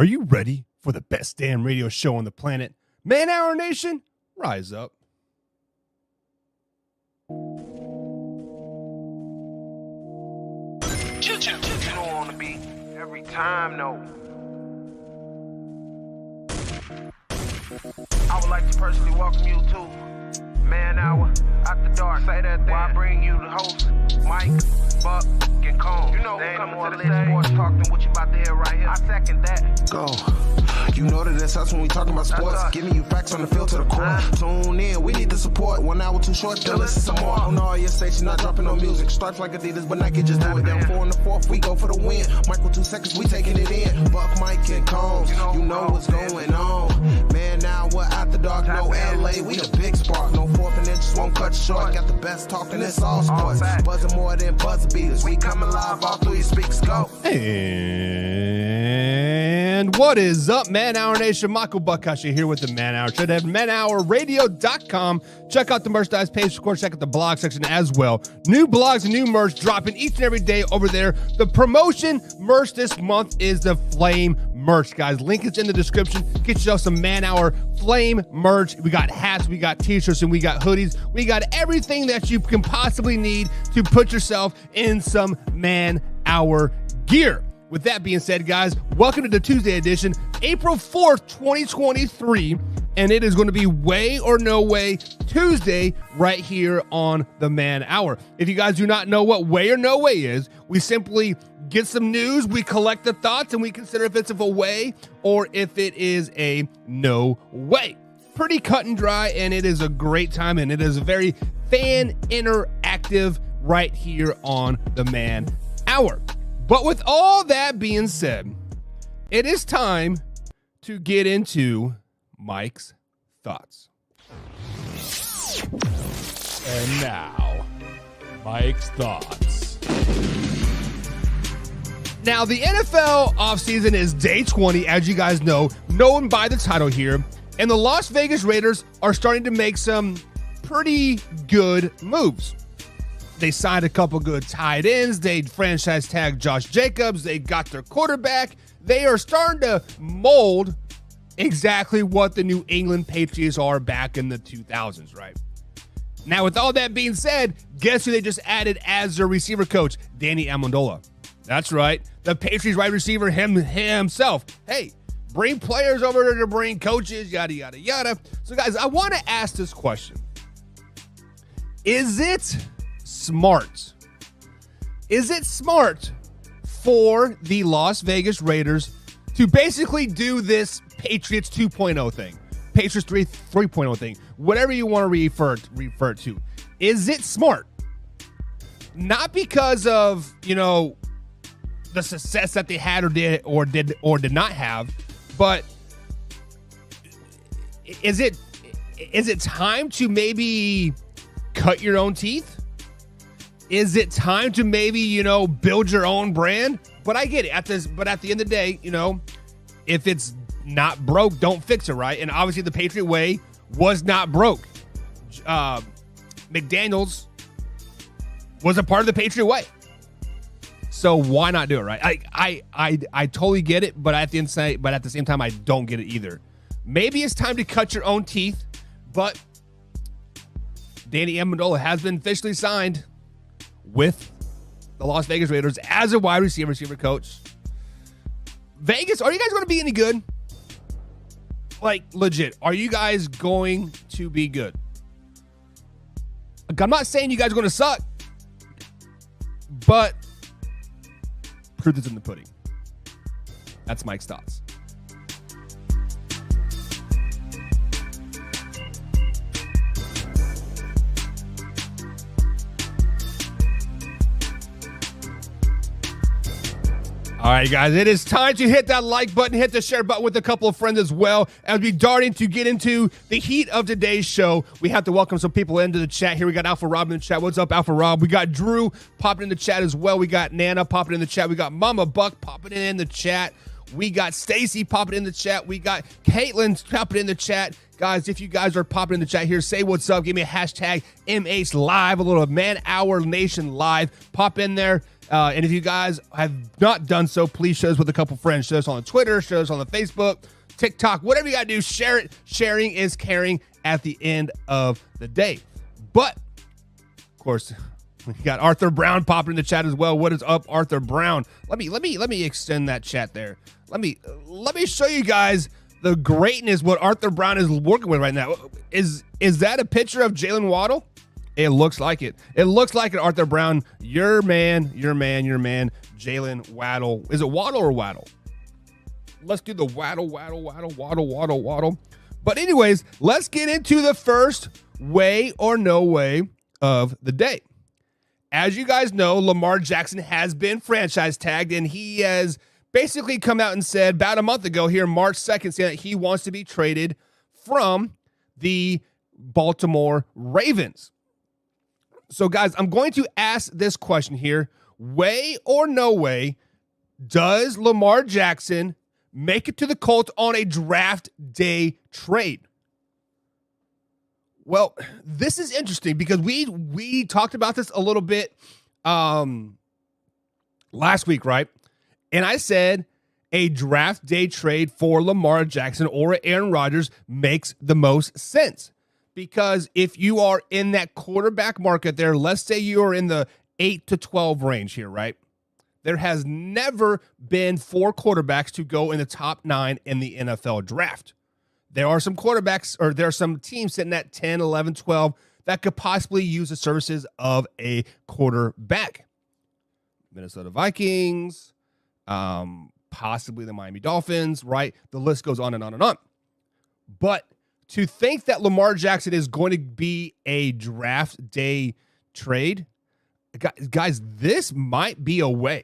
Are you ready for the best damn radio show on the planet? Man Hour Nation, rise up. You know on the beat every time, no. I would like to personally welcome you to Man Hour After Dark. Say that thing. While I bring you the host, Mike, Buck, and Cone. You know who coming to the list sports talk than what you about to hear right here. I second that. Go. You know that it's us when we talking about sports. Giving you facts on the field to the core. Tune in, we need the support. 1 hour too short, then listen some more. On all your stations, not dropping no music. Stripes like Adidas, but Nike just do it. Down 4 in the 4th, we go for the win. Michael 2 seconds, we taking it in. Buck, Mike, and Combs, you know what's going on. Man, now we're After Dark, no LA, we the big spark. No 4th and inches won't cut you short. Got the best talking, it's all sports. Buzzing more than buzzer beaters. We coming live all through your speakers, go. And what is up, Man Hour Nation? Michael Buckhashi here with the Man Hour Show at manhourradio.com. Check out the merchandise page, of course, check out the blog section as well. New blogs and new merch dropping each and every day over there. The promotion merch this month is the Flame merch, guys. Link is in the description. Get yourself some Man Hour Flame merch. We got hats, we got t-shirts, and we got hoodies. We got everything that you can possibly need to put yourself in some Man Hour gear. With that being said, guys, welcome to the Tuesday edition, April 4th, 2023, and it is going to be Way or No Way Tuesday right here on the Man Hour. If you guys do not know what Way or No Way is, we simply get some news, we collect the thoughts, and we consider if it's a way or if it is a no way. Pretty cut and dry, and it is a great time, and it is very fan interactive right here on the Man Hour. But with all that being said, it is time to get into Mike's thoughts. And now, Mike's thoughts. Now, the NFL offseason is day 20, as you guys know, known by the title here, and the Las Vegas Raiders are starting to make some pretty good moves. They signed a couple good tight ends. They franchise tagged Josh Jacobs. They got their quarterback. They are starting to mold exactly what the New England Patriots are back in the 2000s, right? Now, with all that being said, guess who they just added as their receiver coach? Danny Amendola. That's right. The Patriots wide receiver himself. Hey, bring players over there to bring coaches, yada, yada, yada. So, guys, I want to ask this question. Is it smart? Is it smart for the Las Vegas Raiders to basically do this Patriots 2.0 thing, Patriots 3.0 thing, whatever you want to refer to? Is it smart? Not because of, the success that they had or did not have, but is it time to maybe cut your own teeth? Is it time to maybe, build your own brand? But I get it. But at the end of the day, if it's not broke, don't fix it, right? And obviously the Patriot way was not broke. McDaniels was a part of the Patriot way. So why not do it, right? I totally get it, but at the same time, I don't get it either. Maybe it's time to cut your own teeth, but Danny Amendola has been officially signed with the Las Vegas Raiders as a wide receiver coach. Vegas, are you guys going to be any good? Like, legit, are you guys going to be good? I'm not saying you guys are going to suck, but proof is in the pudding. That's Mike's thoughts. All right, guys, it is time to hit that like button, hit the share button with a couple of friends as well, as we darting to get into the heat of today's show. We have to welcome some people into the chat here. We got Alpha Rob in the chat. What's up, Alpha Rob? We got Drew popping in the chat as well. We got Nana popping in the chat. We got Mama Buck popping in the chat. We got Stacy popping in the chat. We got Caitlin popping in the chat. Guys, if you guys are popping in the chat here, say what's up. Give me a hashtag MH Live, a little Man Hour Nation Live. Pop in there. And if you guys have not done so, please share us with a couple friends. Share us on Twitter, share us on the Facebook, TikTok, whatever you got to do, share it. Sharing is caring at the end of the day. But, of course, we got Arthur Brown popping in the chat as well. What is up, Arthur Brown? Let me extend that chat there. Let me show you guys the greatness what Arthur Brown is working with right now. Is that a picture of Jalen Waddle? It looks like it. It looks like it, Arthur Brown. Your man, Jalen Waddle. Is it Waddle or Waddle? Let's do the Waddle. But anyways, let's get into the first way or no way of the day. As you guys know, Lamar Jackson has been franchise tagged, and he has basically come out and said about a month ago here, March 2nd, saying that he wants to be traded from the Baltimore Ravens. So, guys, I'm going to ask this question here. Way or no way, does Lamar Jackson make it to the Colts on a draft day trade? Well, this is interesting because we talked about this a little bit last week, right? And I said a draft day trade for Lamar Jackson or Aaron Rodgers makes the most sense. Because if you are in that quarterback market there, let's say you are in the 8 to 12 range here, right? There has never been 4 quarterbacks to go in the top 9 in the NFL draft. There are some quarterbacks, or there are some teams sitting at 10, 11, 12 that could possibly use the services of a quarterback. Minnesota Vikings, possibly the Miami Dolphins, right? The list goes on and on and on. But to think that Lamar Jackson is going to be a draft day trade, guys, this might be a way.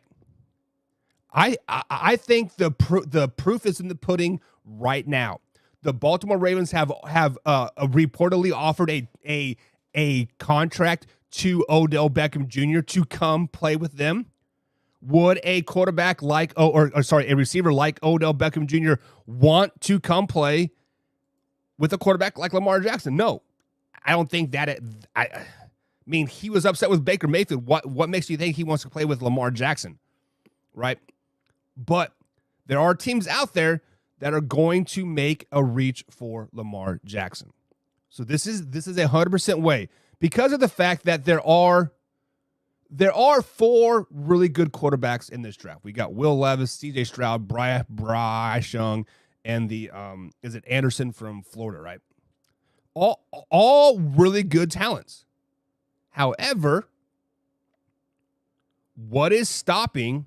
I think the proof is in the pudding right now. The Baltimore Ravens have reportedly offered a contract to Odell Beckham Jr. to come play with them. Would a quarterback like, a receiver like Odell Beckham Jr. want to come play with a quarterback like Lamar Jackson? No, I don't think that. I mean, he was upset with Baker Mayfield. What makes you think he wants to play with Lamar Jackson, right? But there are teams out there that are going to make a reach for Lamar Jackson. So this is a 100% way, because of the fact that there are 4 really good quarterbacks in this draft. We got Will Levis, C.J. Stroud, Bryce Young, and the is it Anderson from Florida, right? All really good talents. However, what is stopping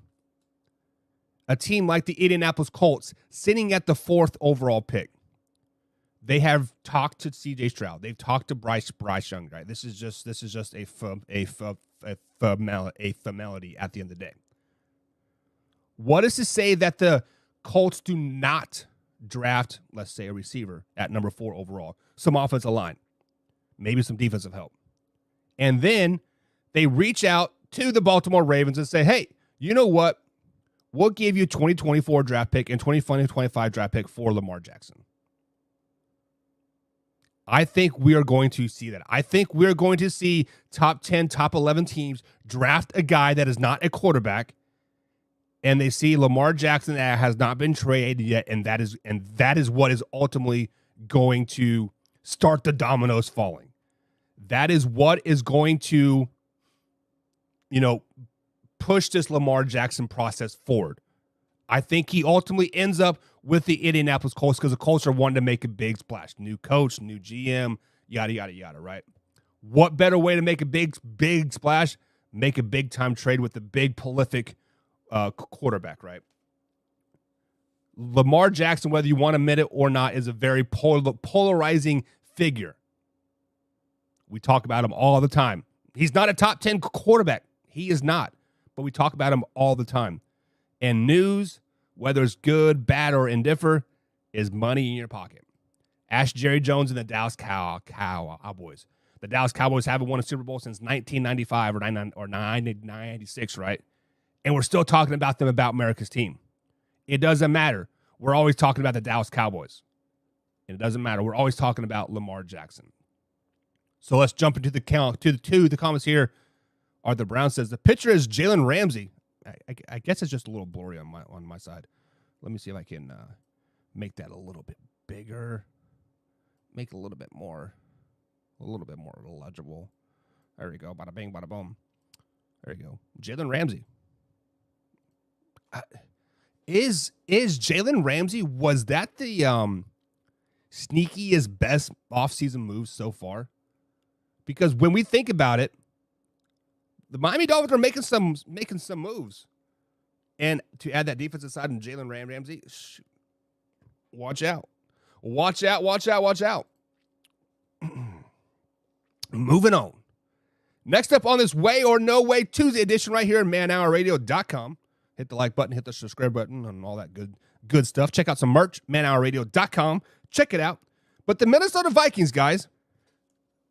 a team like the Indianapolis Colts sitting at the 4th overall pick? They have talked to C.J. Stroud. They've talked to Bryce Young, right? This is just a formality at the end of the day. What is to say that the Colts do not draft, let's say, a receiver at number 4 overall, some offensive line, maybe some defensive help, and then they reach out to the Baltimore Ravens and say, hey, you know what? We'll give you 2024 draft pick and 2025 draft pick for Lamar Jackson. I think we are going to see that. I think we're going to see top 10, top 11 teams draft a guy that is not a quarterback, and they see Lamar Jackson that has not been traded yet, and that is what is ultimately going to start the dominoes falling. That is what is going to, push this Lamar Jackson process forward. I think he ultimately ends up with the Indianapolis Colts because the Colts are wanting to make a big splash. New coach, new GM, yada, yada, yada, right? What better way to make a big splash? Make a big-time trade with a big, prolific quarterback, right? Lamar Jackson, whether you want to admit it or not, is a very polarizing figure. We talk about him all the time. He's not a top 10 quarterback. He is not. But we talk about him all the time. And news, whether it's good, bad, or indifferent, is money in your pocket. Ask Jerry Jones and the Dallas Cowboys. The Dallas Cowboys haven't won a Super Bowl since 1995 or 1996, right? And we're still talking about them about America's team. It doesn't matter. We're always talking about the Dallas Cowboys. And it doesn't matter. We're always talking about Lamar Jackson. So let's jump into the comments here. Arthur Brown says the pitcher is Jalen Ramsey. I guess it's just a little blurry on my side. Let me see if I can make that a little bit bigger. Make it a little bit more legible. There we go. Bada bing, bada boom. There you go. Jalen Ramsey. Is Jalen Ramsey, was that the sneakiest, best offseason move so far? Because when we think about it, the Miami Dolphins are making some moves. And to add that defensive side and Jalen Ramsey, shoot, watch out. Watch out. Moving on. Next up on this Way or No Way Tuesday edition right here at manhourradio.com. Hit the like button, hit the subscribe button, and all that good stuff. Check out some merch, manhourradio.com. Check it out. But the Minnesota Vikings, guys,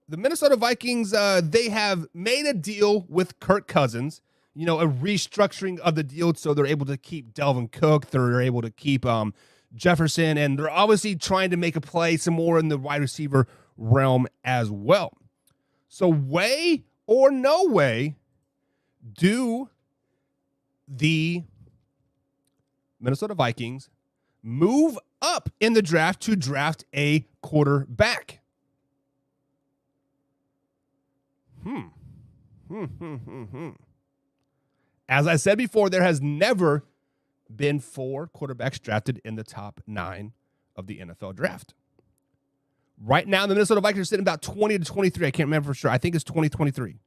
they have made a deal with Kirk Cousins, a restructuring of the deal so they're able to keep Dalvin Cook, they're able to keep Jefferson, and they're obviously trying to make a play some more in the wide receiver realm as well. So way or no way do the Minnesota Vikings move up in the draft to draft a quarterback? As I said before, there has never been 4 quarterbacks drafted in the top 9 of the NFL draft. Right now, the Minnesota Vikings are sitting about 20 to 23. I can't remember for sure. I think it's 2023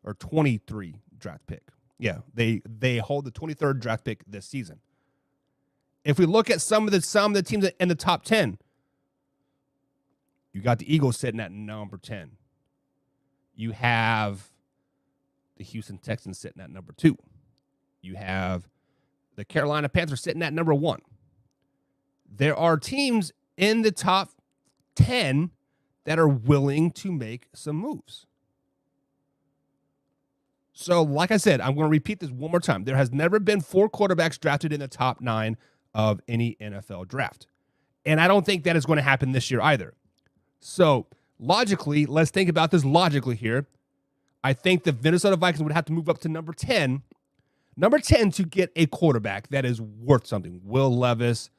or 23 draft pick. Yeah, they hold the 23rd draft pick this season. If we look at some of the teams in the top 10, you got the Eagles sitting at number 10. You have the Houston Texans sitting at number 2. You have the Carolina Panthers sitting at number 1. There are teams in the top 10 that are willing to make some moves. So, like I said, I'm going to repeat this one more time. There has never been 4 quarterbacks drafted in the top 9 of any NFL draft. And I don't think that is going to happen this year either. So, logically, let's think about this logically here. I think the Minnesota Vikings would have to move up to number 10. Number 10 to get a quarterback that is worth something. Will Levis,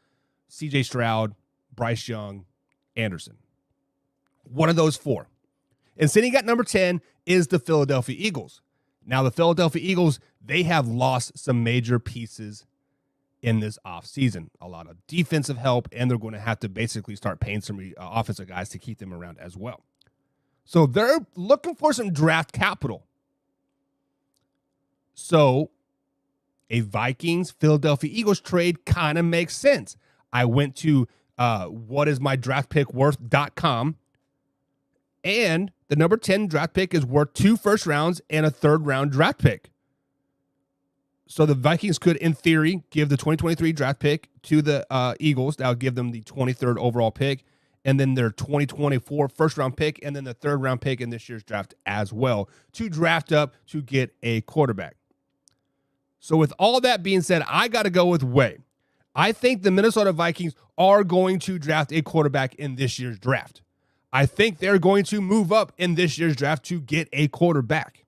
CJ Stroud, Bryce Young, Anderson. One of those 4. And sitting at number 10 is the Philadelphia Eagles. Now, the Philadelphia Eagles, they have lost some major pieces in this offseason. A lot of defensive help, and they're going to have to basically start paying some offensive guys to keep them around as well. So they're looking for some draft capital. So a Vikings-Philadelphia Eagles trade kind of makes sense. I went to whatismydraftpickworth.com, and the number 10 draft pick is worth 2 first rounds and a 3rd round draft pick. So the Vikings could, in theory, give the 2023 draft pick to the Eagles. That would give them the 23rd overall pick, and then their 2024 first round pick, and then the 3rd round pick in this year's draft as well to draft up to get a quarterback. So with all that being said, I got to go with Way. I think the Minnesota Vikings are going to draft a quarterback in this year's draft. I think they're going to move up in this year's draft to get a quarterback.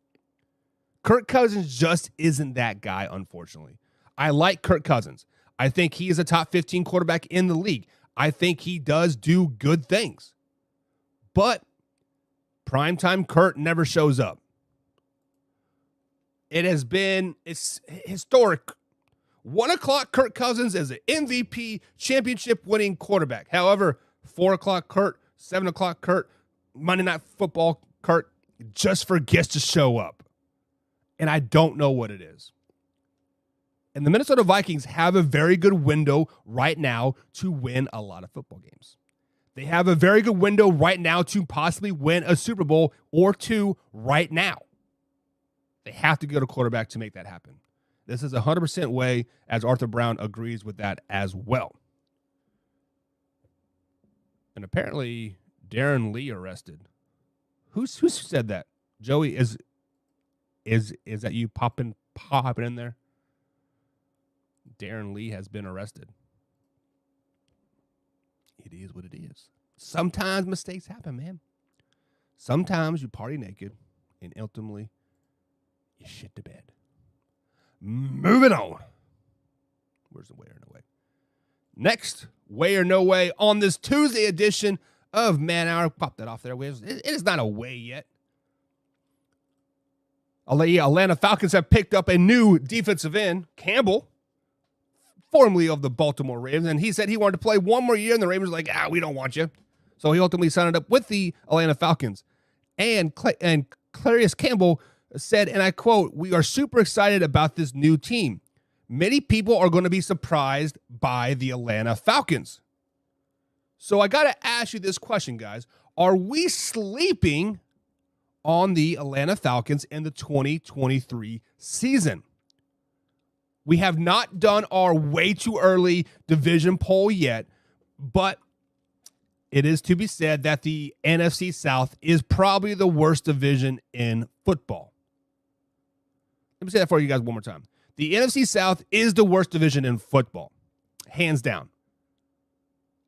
Kirk Cousins just isn't that guy, unfortunately. I like Kirk Cousins. I think he is a top 15 quarterback in the league. I think he does do good things. But primetime Kurt never shows up. It's historic. 1 o'clock Kirk Cousins is an MVP championship winning quarterback. However, 4 o'clock Kurt, 7 o'clock Kurt, Monday Night Football Kurt just forgets to show up. And I don't know what it is. And the Minnesota Vikings have a very good window right now to win a lot of football games. They have a very good window right now to possibly win a Super Bowl or 2 right now. They have to get a quarterback to make that happen. This is 100% Way, as Arthur Brown agrees with that as well. And apparently, Darren Lee arrested. Who said that? Joey, is that you popping in there? Darren Lee has been arrested. It is what it is. Sometimes mistakes happen, man. Sometimes you party naked and ultimately you shit the bed. Moving on. Where's the way or no way? Next, way or no way on this Tuesday edition of Man Hour. Pop that off there. It is not a way yet. Atlanta Falcons have picked up a new defensive end, Campbell, formerly of the Baltimore Ravens, and he said he wanted to play one more year, and the Ravens were like, we don't want you. So he ultimately signed up with the Atlanta Falcons. And Calais Campbell said, and I quote, "We are super excited about this new team. Many people are going to be surprised by the Atlanta Falcons." So I got to ask you this question, guys. Are we sleeping on the Atlanta Falcons in the 2023 season? We have not done our way too early division poll yet, but it is to be said that the NFC South is probably the worst division in football. Let me say that for you guys one more time. The NFC South is the worst division in football, hands down.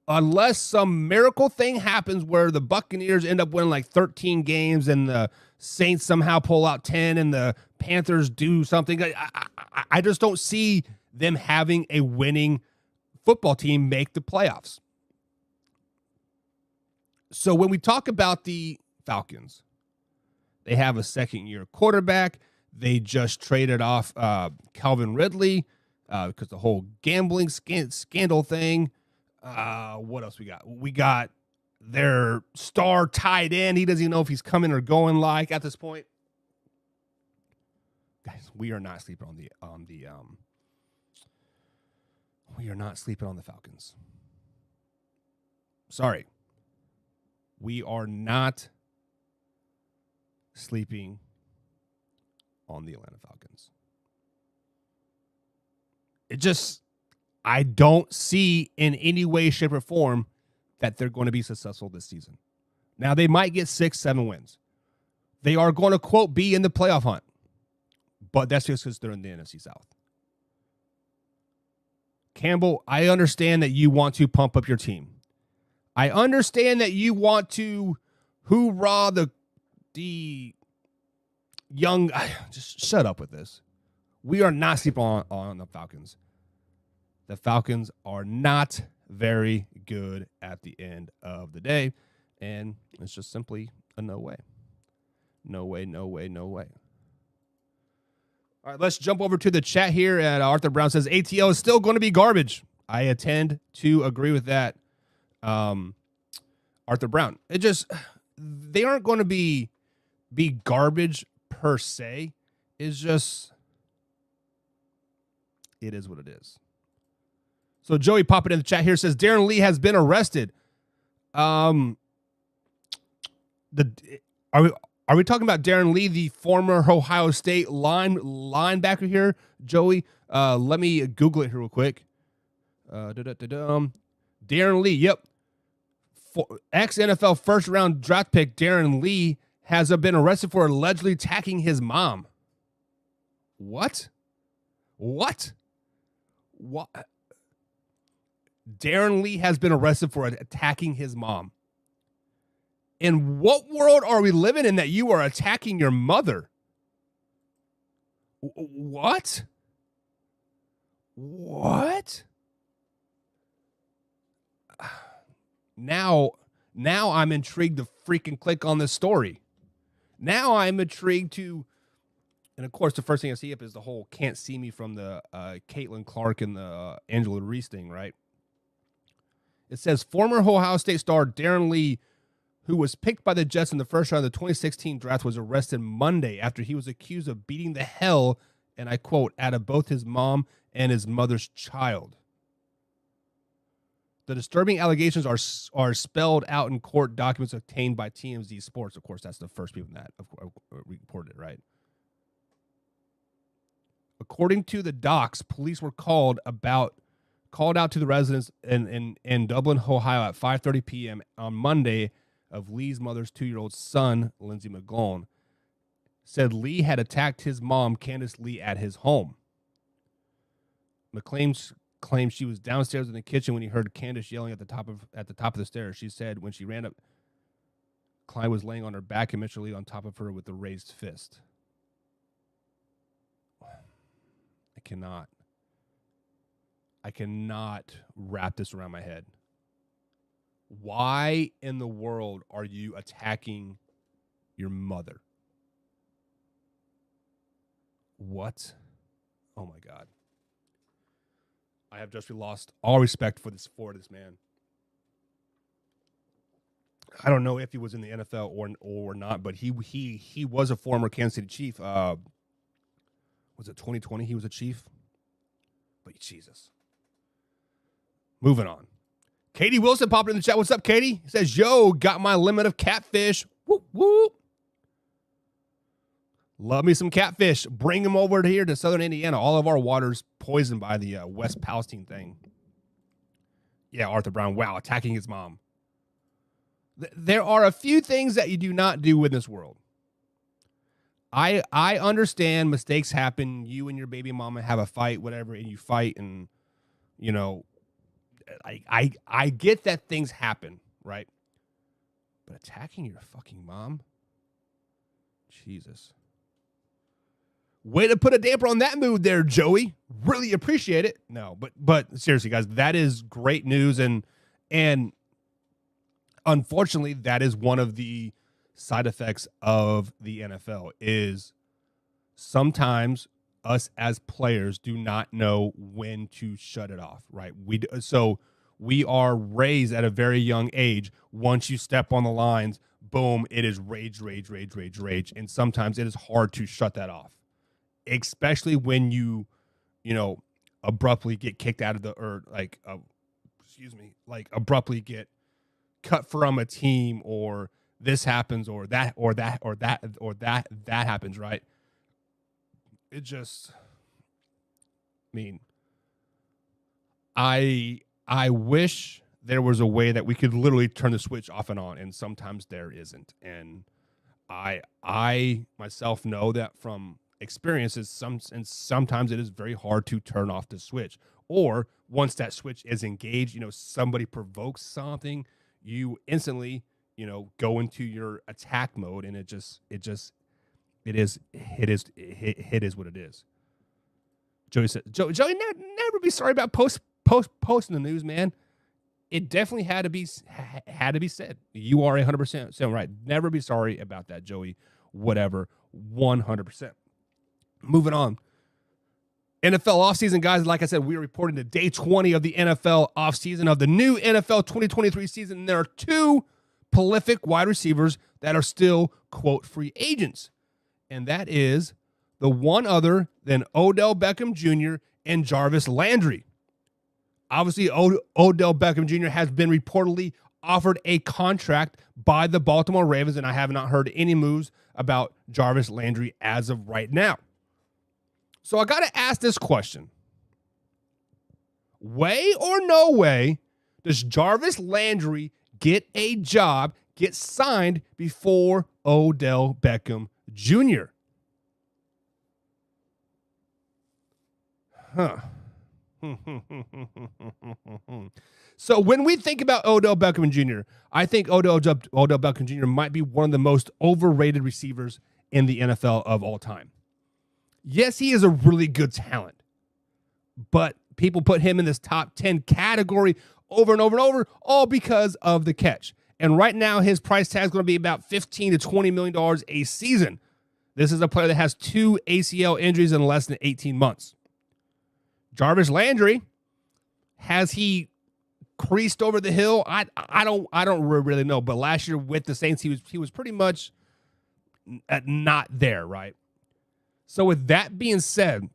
Unless some miracle thing happens where the Buccaneers end up winning like 13 games and the Saints somehow pull out 10 and the Panthers do something. I just don't see them having a winning football team make the playoffs. So when we talk about the Falcons, they have a second-year quarterback. They just traded off Calvin Ridley because the whole gambling scandal thing. What else we got? We got their star tight end. He doesn't even know if he's coming or going like at this point. Guys, we are not sleeping on the we are not sleeping on the Falcons. Sorry. We are not sleeping on the Atlanta Falcons. I don't see in any way, shape, or form that they're going to be successful this season. Now, they might get 6-7 wins. They are going to, quote, be in the playoff hunt. But that's just because they're in the NFC South. Campbell, I understand that you want to pump up your team. I understand that you want to hoorah the young. Just shut up with this. We are not sleeping on the Falcons. The Falcons are not very good at the end of the day, and it's just simply a no way. No way, no way, no way. All right, let's jump over to the chat here. And Arthur Brown says ATL is still going to be garbage. I tend to agree with that. Arthur Brown. They aren't going to be garbage per se. It's just, it is what it is. So Joey popping in the chat here says Darren Lee has been arrested. Are we talking about Darren Lee, the former Ohio State linebacker here, Joey? Let me Google it here real quick. Darren Lee, yep. Ex-NFL first-round draft pick Darren Lee has been arrested for allegedly attacking his mom. What? Darren Lee has been arrested for attacking his mom. In what world are we living in that you are attacking your mother? What? Now I'm intrigued to freaking click on this story. Now I'm intrigued to, and of course the first thing I see up is the whole "can't see me" from the Caitlin Clark and the Angela Reese thing, right? It says former Ohio State star Darren Lee, who was picked by the Jets in the first round of the 2016 draft, was arrested Monday after he was accused of beating the hell, and I quote, out of both his mom and his mother's child. The disturbing allegations are spelled out in court documents obtained by TMZ Sports. Of course, that's the first people that reported it, right? According to the docs, police were called out to the residents in Dublin, Ohio at 5:30 p.m. on Monday of Lee's mother's 2-year-old son, Lindsey McGlone. Said Lee had attacked his mom, Candace Lee, at his home. McClain claimed she was downstairs in the kitchen when he heard Candace yelling at the top of the stairs. She said when she ran up, Klein was laying on her back and Mitchell Lee on top of her with a raised fist. cannot wrap this around my head. Why in the world are you attacking your mother? What? Oh my God. I have just lost all respect for this man. I don't know if he was in the NFL or not, but he was a former Kansas City Chief. Was it 2020 he was a Chief? But Jesus. Moving on. Katie Wilson popped in the chat. What's up, Katie? He says, yo, got my limit of catfish. Whoop, whoop. Love me some catfish. Bring them over here to southern Indiana. All of our water's poisoned by the West Palestine thing. Yeah, Arthur Brown. Wow, attacking his mom. There are a few things that you do not do in this world. I understand mistakes happen. You and your baby mama have a fight, whatever, and you fight, and, you know, I get that things happen, right? But attacking your fucking mom? Jesus. Way to put a damper on that mood there, Joey. Really appreciate it. No, but seriously, guys, that is great news, and unfortunately, that is one of the side effects of the NFL is sometimes us as players do not know when to shut it off, right? So we are raised at a very young age. Once you step on the lines, boom, it is rage. And sometimes it is hard to shut that off, especially when you abruptly get kicked out of abruptly get cut from a team, or this happens, or that happens, right? It just, I wish there was a way that we could literally turn the switch off and on, and sometimes there isn't. And I myself know that from experiences, sometimes it is very hard to turn off the switch. Or once that switch is engaged, somebody provokes something, you instantly, go into your attack mode, and it is what it is. Joey said, Joey, never be sorry about posting the news, man. It definitely had to be said. You are 100% right. Never be sorry about that, Joey. Whatever, 100%. Moving on. NFL offseason, guys. Like I said, we are reporting to day 20 of the NFL offseason of the new NFL 2023 season. And there are two prolific wide receivers that are still, quote, free agents. And that is the one other than Odell Beckham Jr. and Jarvis Landry. Obviously, Odell Beckham Jr. has been reportedly offered a contract by the Baltimore Ravens, and I have not heard any moves about Jarvis Landry as of right now. So I got to ask this question. Way or no way does Jarvis Landry get a job, get signed before Odell Beckham Jr.? Huh. So when we think about Odell Beckham Jr., I think Odell Beckham Jr. might be one of the most overrated receivers in the NFL of all time. Yes, he is a really good talent, but people put him in this top 10 category over and over and over, all because of the catch. And right now, his price tag is going to be about $15 to $20 million a season. This is a player that has 2 ACL injuries in less than 18 months. Jarvis Landry, has he creased over the hill? I don't really know. But last year with the Saints, he was pretty much not there, right? So with that being said,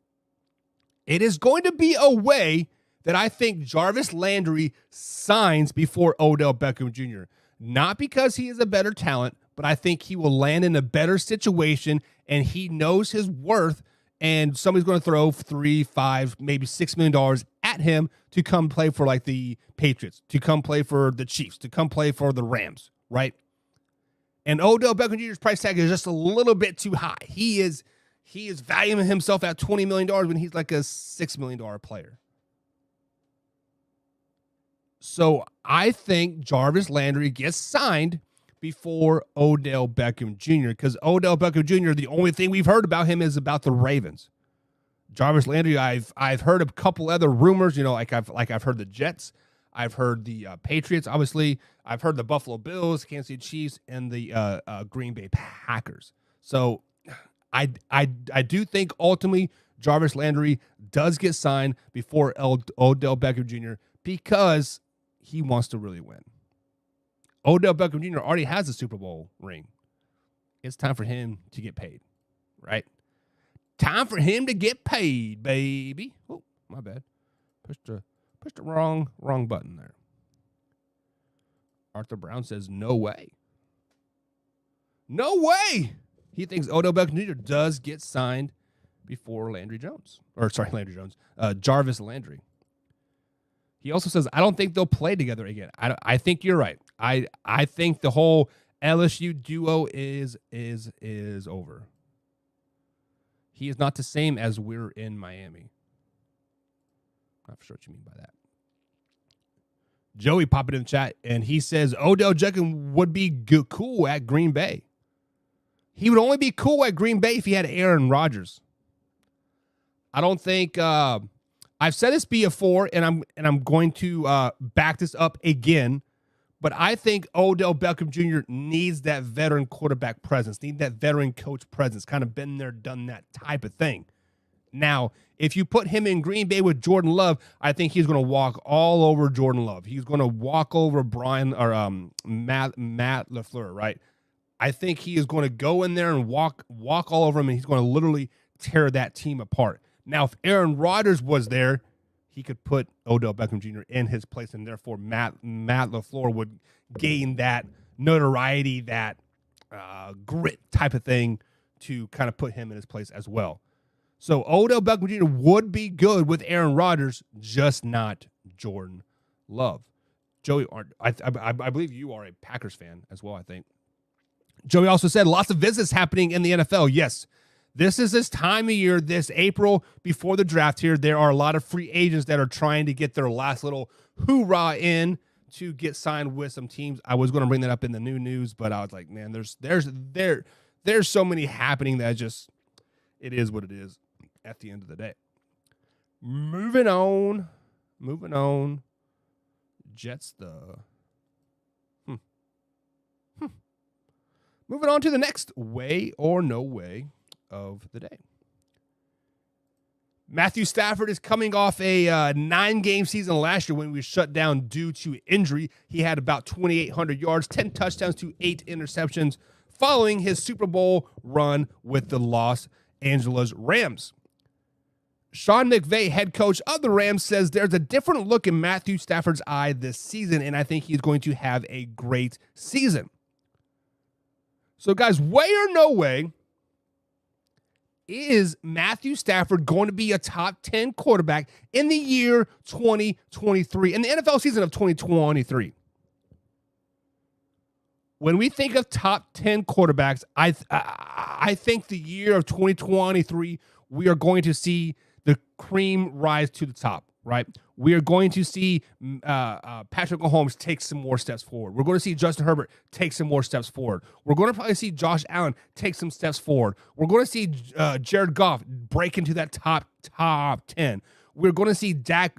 it is going to be a way that I think Jarvis Landry signs before Odell Beckham Jr. Not because he is a better talent, but I think he will land in a better situation, and he knows his worth, and somebody's going to throw $3, $5, maybe $6 million at him to come play for like the Patriots, to come play for the Chiefs, to come play for the Rams, right? And Odell Beckham Jr.'s price tag is just a little bit too high. He is valuing himself at $20 million when he's like a $6 million player. So I think Jarvis Landry gets signed before Odell Beckham Jr. because Odell Beckham Jr., the only thing we've heard about him is about the Ravens. Jarvis Landry, I've heard a couple other rumors, like I've heard the Jets, I've heard the Patriots, obviously, I've heard the Buffalo Bills, Kansas City Chiefs, and the Green Bay Packers. So I do think ultimately Jarvis Landry does get signed before Odell Beckham Jr. because he wants to really win. Odell Beckham Jr. already has a Super Bowl ring. It's time for him to get paid, right? Time for him to get paid, baby. Oh, my bad. Pushed the wrong button there. Arthur Brown says, no way. No way. He thinks Odell Beckham Jr. does get signed before Jarvis Landry. He also says, I don't think they'll play together again. I think you're right. I think the whole LSU duo is over. He is not the same as we're in Miami. Not sure what you mean by that. Joey popped it in the chat, and he says Odell Beckham would be cool at Green Bay. He would only be cool at Green Bay if he had Aaron Rodgers. I don't think I've said this before, and I'm going to back this up again. But I think Odell Beckham Jr. needs that veteran quarterback presence, need that veteran coach presence, kind of been there, done that type of thing. Now, if you put him in Green Bay with Jordan Love, I think he's going to walk all over Jordan Love. He's going to walk over Matt LaFleur, right? I think he is going to go in there and walk all over him, and he's going to literally tear that team apart. Now, if Aaron Rodgers was there, he could put Odell Beckham Jr. in his place, and therefore Matt LaFleur would gain that notoriety, that grit type of thing to kind of put him in his place as well. So Odell Beckham Jr. would be good with Aaron Rodgers, just not Jordan Love. Joey, I believe you are a Packers fan as well, I think. Joey also said lots of visits happening in the NFL. Yes. This is this time of year, this April before the draft here. There are a lot of free agents that are trying to get their last little hoorah in to get signed with some teams. I was going to bring that up in the new news, but I was like, man, there's so many happening that just it is what it is at the end of the day. Moving on. Jets Moving on to the next way or no way of the day. Matthew Stafford is coming off a 9-game season last year when he was shut down due to injury. He had about 2,800 yards, 10 touchdowns to 8 interceptions following his Super Bowl run with the Los Angeles Rams. Sean McVay, head coach of the Rams, says there's a different look in Matthew Stafford's eye this season, and I think he's going to have a great season. So, guys, way or no way, is Matthew Stafford going to be a top 10 quarterback in the year 2023, in the NFL season of 2023? When we think of top 10 quarterbacks, I think the year of 2023, we are going to see the cream rise to the top, right? We are going to see Patrick Mahomes take some more steps forward. We're going to see Justin Herbert take some more steps forward. We're going to probably see Josh Allen take some steps forward. We're going to see Jared Goff break into that top 10. We're going to see Dak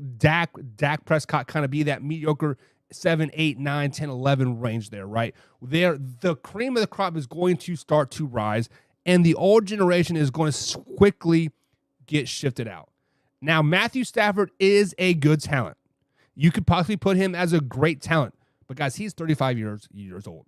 Prescott kind of be that mediocre 7, 8, 9, 10, 11 range there, right? The cream of the crop is going to start to rise, and the old generation is going to quickly get shifted out. Now, Matthew Stafford is a good talent. You could possibly put him as a great talent. But, guys, he's 35 years old.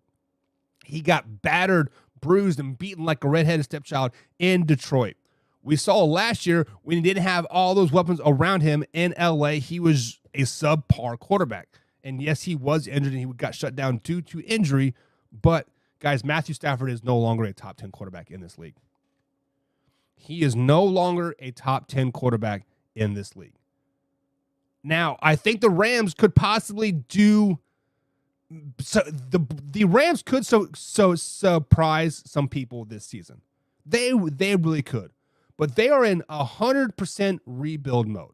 He got battered, bruised, and beaten like a redheaded stepchild in Detroit. We saw last year when he didn't have all those weapons around him in L.A., he was a subpar quarterback. And, yes, he was injured and he got shut down due to injury. But, guys, Matthew Stafford is no longer a top 10 quarterback in this league. He is no longer a top 10 quarterback in this league. Now, I think the Rams could possibly do so. The Rams could so surprise some people this season. They really could, but they are in 100% rebuild mode.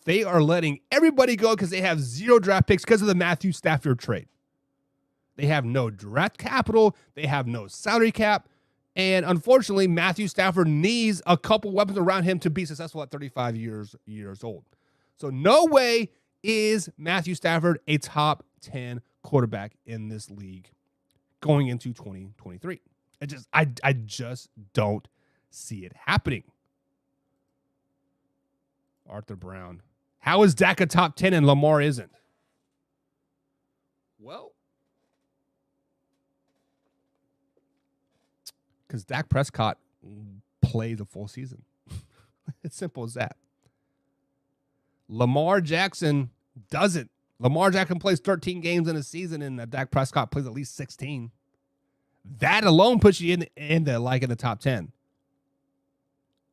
They are letting everybody go because they have 0 draft picks because of the Matthew Stafford trade. They have no draft capital. They have no salary cap. And unfortunately, Matthew Stafford needs a couple weapons around him to be successful at 35 years old. So no way is Matthew Stafford a top 10 quarterback in this league going into 2023. I just don't see it happening. Arthur Brown. How is Dak a top 10 and Lamar isn't? Well, because Dak Prescott plays a full season. It's simple as that. Lamar Jackson doesn't. Lamar Jackson plays 13 games in a season, and Dak Prescott plays at least 16. That alone puts you in the top 10.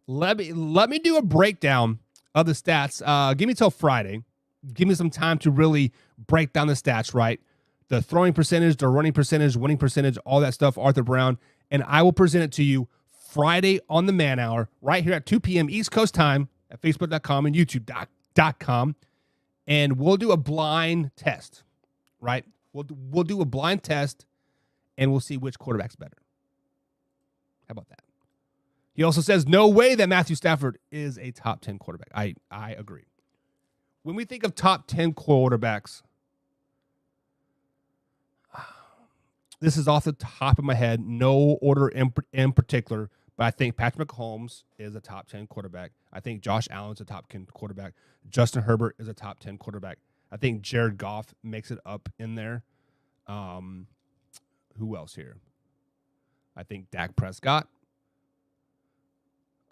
Let me do a breakdown of the stats. Give me till Friday. Give me some time to really break down the stats, right? The throwing percentage, the running percentage, winning percentage, all that stuff, Arthur Brown. And I will present it to you Friday on the Man Hour, right here at 2 p.m. East Coast time at Facebook.com and YouTube.com. And we'll do a blind test, right? We'll do a blind test, and we'll see which quarterback's better. How about that? He also says no way that Matthew Stafford is a top 10 quarterback. I agree. When we think of top 10 quarterbacks, this is off the top of my head, no order in particular, but I think Patrick Mahomes is a top 10 quarterback. I think Josh Allen's a top 10 quarterback. Justin Herbert is a top 10 quarterback. I think Jared Goff makes it up in there. Who else here? I think Dak Prescott.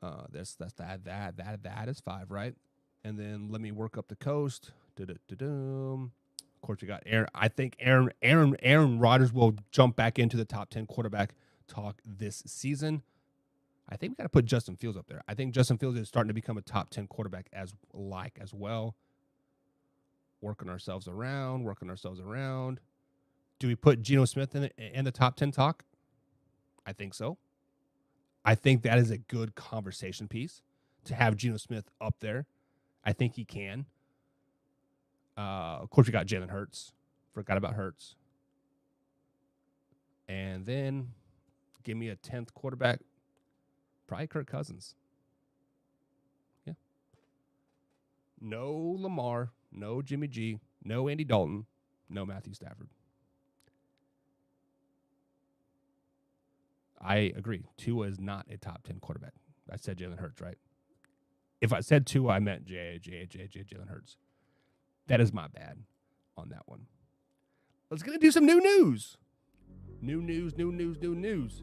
That is 5, right? And then let me work up the coast. Of course, you got Aaron. I think Aaron Rodgers will jump back into the top 10 quarterback talk this season. I think we got to put Justin Fields up there. I think Justin Fields is starting to become a top 10 quarterback as well. Working ourselves around. Do we put Geno Smith in the top 10 talk? I think so. I think that is a good conversation piece to have Geno Smith up there. I think he can. Of course, we got Jalen Hurts. Forgot about Hurts. And then give me a 10th quarterback. Probably Kirk Cousins. Yeah. No Lamar. No Jimmy G. No Andy Dalton. No Matthew Stafford. I agree. Tua is not a top 10 quarterback. I said Jalen Hurts, right? If I said Tua, I meant Jalen Hurts. That is my bad on that one. Let's get into some new news. New news.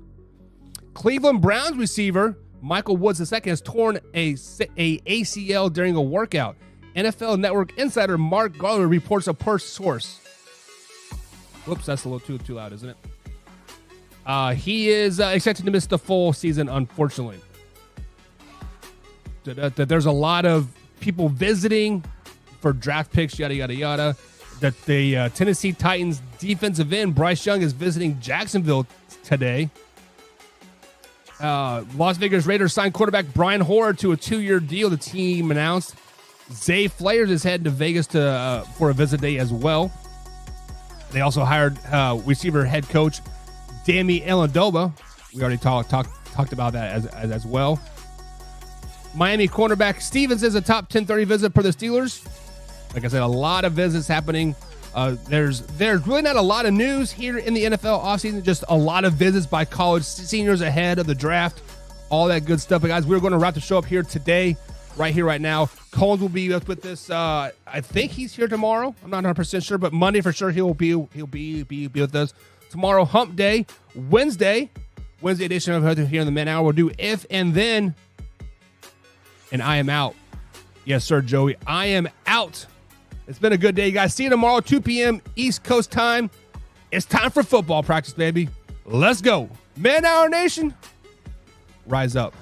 Cleveland Browns receiver Michael Woods II has torn a ACL during a workout. NFL Network insider Mark Garler reports a per source. Whoops, that's a little too loud, isn't it? He is expected to miss the full season, unfortunately. There's a lot of people visiting for draft picks, yada, yada, yada. That the Tennessee Titans defensive end, Bryce Young, is visiting Jacksonville today. Las Vegas Raiders signed quarterback Brian Hoyer to a 2-year deal, the team announced. Zay Flayers is heading to Vegas for a visit day as well. They also hired receiver head coach Dami Amendola. We already talked about that as well. Miami cornerback Stevens is a top 10-30 visit for the Steelers. Like I said, a lot of visits happening. There's really not a lot of news here in the NFL offseason, just a lot of visits by college seniors ahead of the draft, all that good stuff. But guys, we're going to wrap the show up here today, right now. Combs will be with us. I think he's here tomorrow. I'm not 100% sure, but Monday for sure he'll be with us. Tomorrow, Hump Day. Wednesday edition of here in the Man Hour. We'll do If and Then. And I am out. Yes, sir, Joey. I am out. It's been a good day, guys. See you tomorrow, 2 p.m. East Coast time. It's time for football practice, baby. Let's go. Man Hour Nation, rise up.